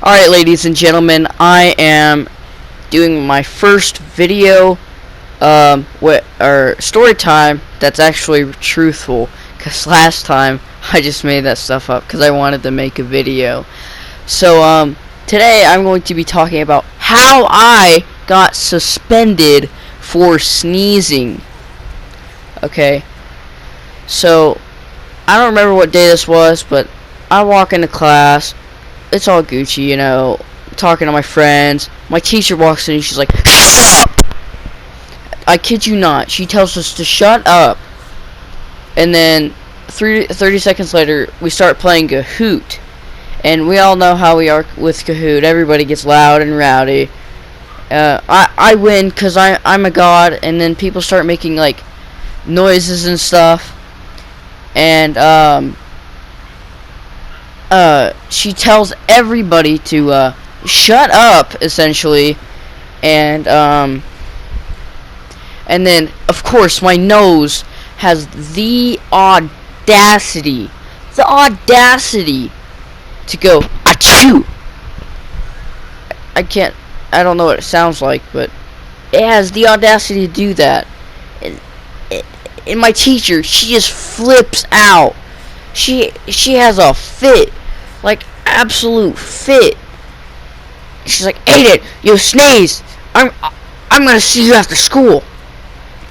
Alright, ladies and gentlemen, I am doing my first video, or story time that's actually truthful, because last time I just made that stuff up because I wanted to make a video. So, today I'm going to be talking about how I got suspended for sneezing. Okay, so, I don't remember what day this was, but I walk into class. It's all Gucci, you know, talking to my friends. My teacher walks in and she's like, "Shut up!" I kid you not. She tells us to shut up. And then 30 seconds later, we start playing Kahoot. And we all know how we are with Kahoot. Everybody gets loud and rowdy. I win because I'm a god. And then people start making, like, noises and stuff. And, she tells everybody to shut up, essentially, and then of course my nose has the audacity to go achoo. I don't know what it sounds like, but it has the audacity to do that. And my teacher, she just flips out. She has a fit. Like, absolute fit. She's like, "Aiden, you sneeze. I'm gonna see you after school."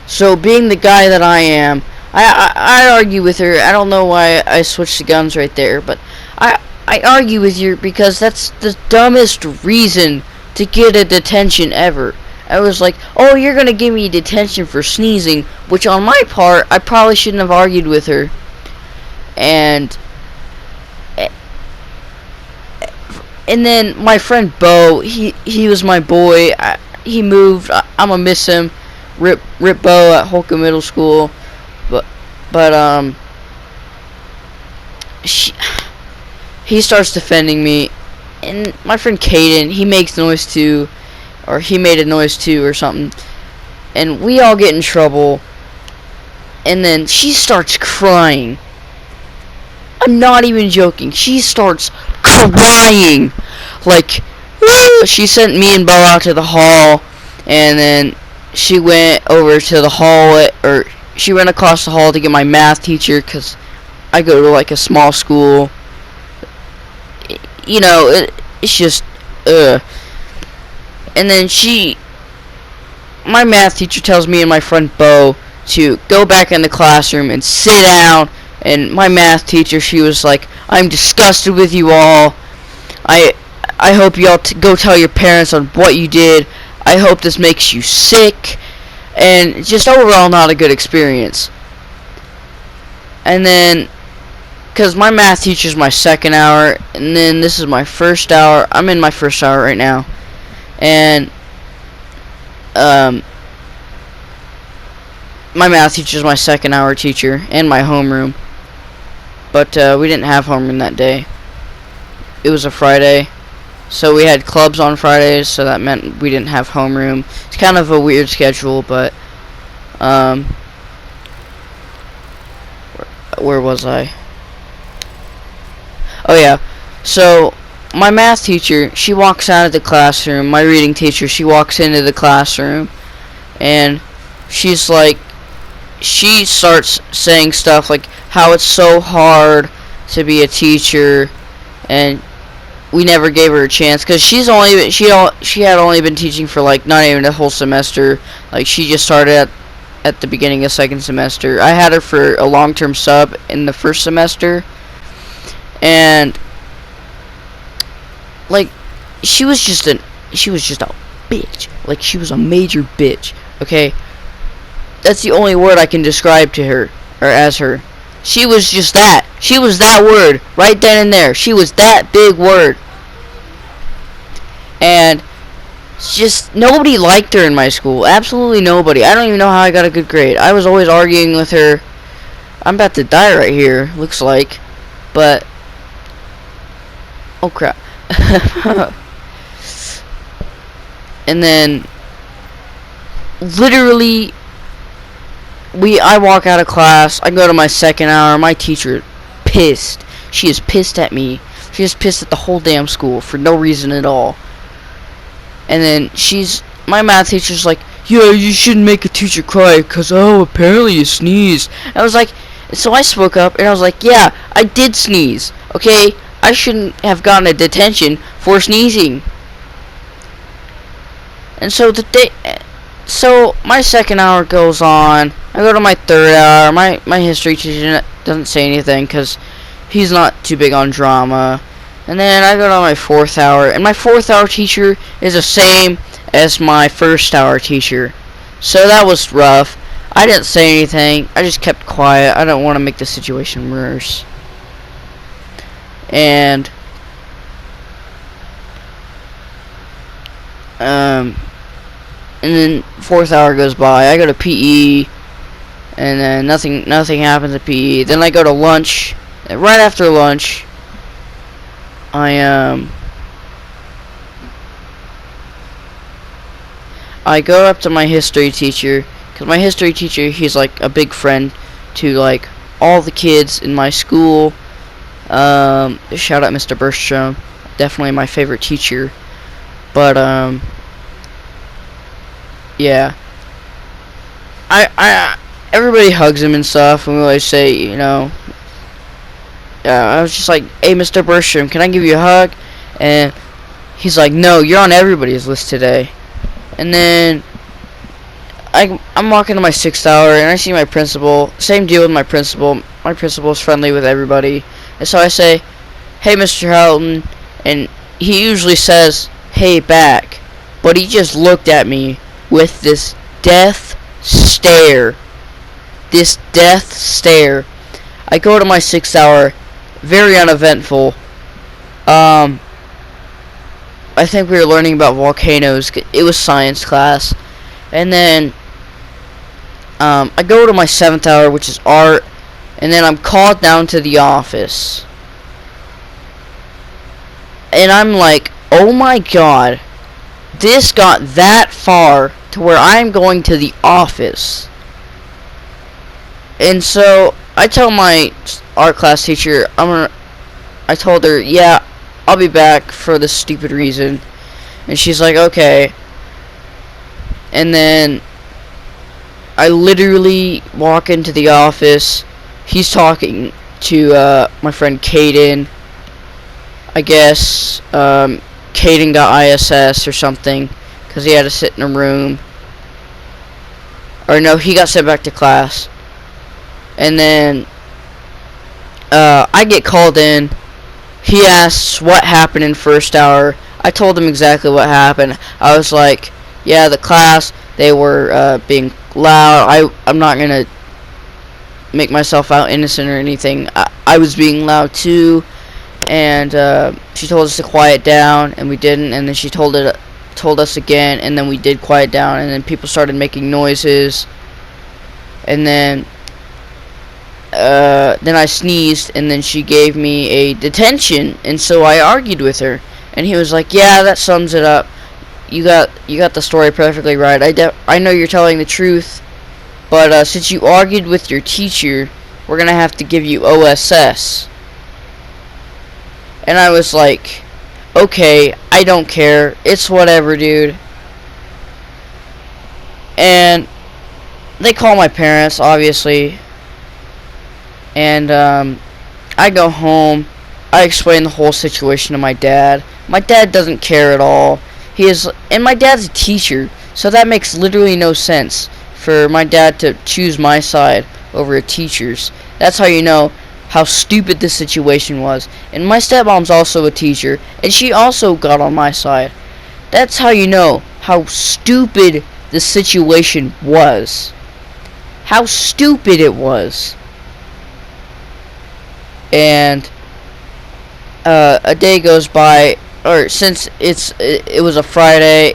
So, being the guy that I am, I argue with her. I don't know why I switched the guns right there, but I argue with you because that's the dumbest reason to get a detention ever. I was like, "Oh, you're gonna give me detention for sneezing," which on my part, I probably shouldn't have argued with her. And then my friend Bo, he was my boy. He moved. I'm gonna miss him. Rip Bo at Holcomb Middle School. But he starts defending me. And my friend Caden, he makes noise too, or he made a noise too, or something. And we all get in trouble. And then she starts crying. I'm not even joking. She starts crying. Like, she sent me and Bo out to the hall, and then she went over to the hall, or she went across the hall to get my math teacher, because I go to, like, a small school. You know, it's just, And then my math teacher tells me and my friend Bo to go back in the classroom and sit down. And my math teacher, she was like, "I'm disgusted with you all. I hope you all go tell your parents on what you did. I hope this makes you sick." And just overall not a good experience. And then, because my math teacher's my second hour, and then this is my first hour. I'm in my first hour right now. And, my math teacher's my second hour teacher, and my homeroom. But, we didn't have homeroom that day. It was a Friday. So we had clubs on Fridays, so that meant we didn't have homeroom. It's kind of a weird schedule, but, where was I? Oh, yeah. So, my math teacher, she walks out of the classroom. My reading teacher, she walks into the classroom. And she's like, she starts saying stuff like how it's so hard to be a teacher, and we never gave her a chance because she had only been teaching for like not even a whole semester. Like, she just started at the beginning of second semester. I had her for a long-term sub in the first semester, and like she was just a bitch. Like, she was a major bitch. Okay, that's the only word I can describe to her, or as her. She was just that. She was that word right then and there. She was that big word. And just nobody liked her in my school. Absolutely nobody. I don't even know how I got a good grade. I was always arguing with her. I'm about to die right here, looks like. But, oh crap. And then, literally, I walk out of class, I go to my second hour, my teacher pissed. She is pissed at me. She's pissed at the whole damn school for no reason at all. And then my math teacher's like, yeah, you shouldn't make a teacher cry because, oh, apparently you sneezed. And I was like, so I spoke up and I was like, yeah, I did sneeze, okay? I shouldn't have gotten a detention for sneezing. And so so my second hour goes on. I go to my third hour. My history teacher doesn't say anything because he's not too big on drama. And then I go to my fourth hour, and my fourth hour teacher is the same as my first hour teacher. So that was rough. I didn't say anything. I just kept quiet. I don't want to make the situation worse. And then fourth hour goes by. I go to PE, and then nothing happens at PE. Then I go to lunch. And right after lunch, I go up to my history teacher, because my history teacher, he's like a big friend to like all the kids in my school. Shout out Mr. Bergstrom, definitely my favorite teacher. But yeah, everybody hugs him and stuff, and we always say, you know, I was just like, hey, Mr. Bergstrom, can I give you a hug? And he's like, no, you're on everybody's list today. And then I'm walking to my sixth hour, and I see my principal. Same deal with my principal. My principal is friendly with everybody. And so I say, hey, Mr. Houghton. And he usually says, hey, back. But he just looked at me with this death stare. This death stare. I go to my sixth hour. Very uneventful. I think we were learning about volcanoes. It was science class. And then I go to my seventh hour, which is art. And then I'm called down to the office. And I'm like, oh my god. This got that far to where I'm going to the office. And so I tell my art class teacher, I told her, yeah, I'll be back for this stupid reason. And she's like, okay. And then I literally walk into the office. He's talking to my friend Caden. I guess Caden got ISS or something because he had to sit in a room. Or no, he got sent back to class. And then I get called in. He asks what happened in first hour. I told him exactly what happened. I was like, yeah, the class, they were being loud. I'm not going to make myself out innocent or anything. I was being loud too. And she told us to quiet down, and we didn't. And then she told us again, and then we did quiet down. And then people started making noises. And then I sneezed, and then she gave me a detention, and so I argued with her, and he was like, yeah, that sums it up. You got the story perfectly right. I know you're telling the truth, but since you argued with your teacher, we're gonna have to give you OSS. And I was like, okay, I don't care, it's whatever, dude. And they call my parents, obviously. And I go home. I explain the whole situation to my dad. My dad doesn't care at all. And my dad's a teacher, so that makes literally no sense for my dad to choose my side over a teacher's. That's how you know how stupid this situation was. And my stepmom's also a teacher, and she also got on my side. That's how you know how stupid the situation was. How stupid it was. And a day goes by, or since it was a Friday,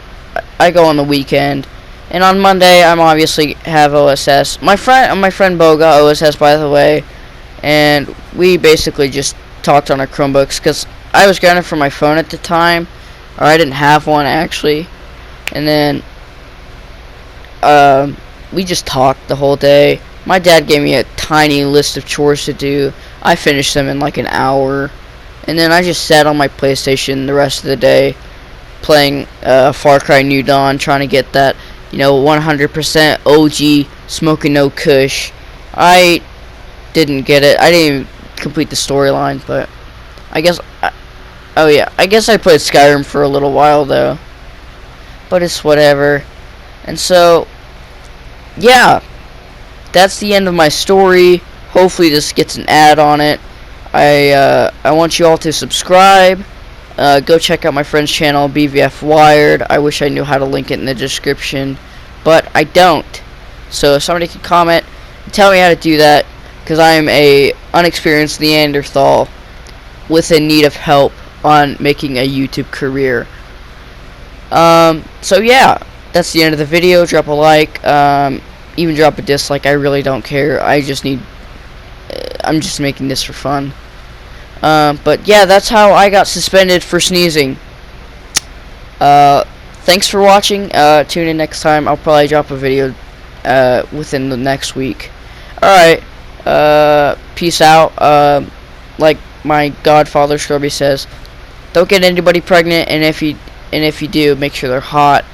I go on the weekend, and on Monday I'm obviously have OSS. My friend Bo got OSS, by the way, and we basically just talked on our Chromebooks because I was getting it from my phone at the time, or I didn't have one actually, and then we just talked the whole day. My dad gave me a tiny list of chores to do. I finished them in like an hour, and then I just sat on my PlayStation the rest of the day playing Far Cry New Dawn, trying to get that 100% OG smoking no kush. I didn't get it. I didn't even complete the storyline, but I guess oh yeah, I guess I played Skyrim for a little while though, but it's whatever. And so yeah, that's the end of my story. Hopefully this gets an ad on it. I want you all to subscribe. Go check out my friend's channel, BVF Wired. I wish I knew how to link it in the description, but I don't. So if somebody can comment and tell me how to do that, because I am a unexperienced Neanderthal with a need of help on making a YouTube career. So yeah, that's the end of the video. Drop a like, even drop a dislike. I really don't care. I'm just making this for fun. But yeah, that's how I got suspended for sneezing. Thanks for watching. Tune in next time. I'll probably drop a video within the next week. Alright, peace out. Like my godfather Scrubby says, don't get anybody pregnant, and if you do, make sure they're hot.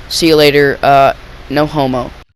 See you later. No homo.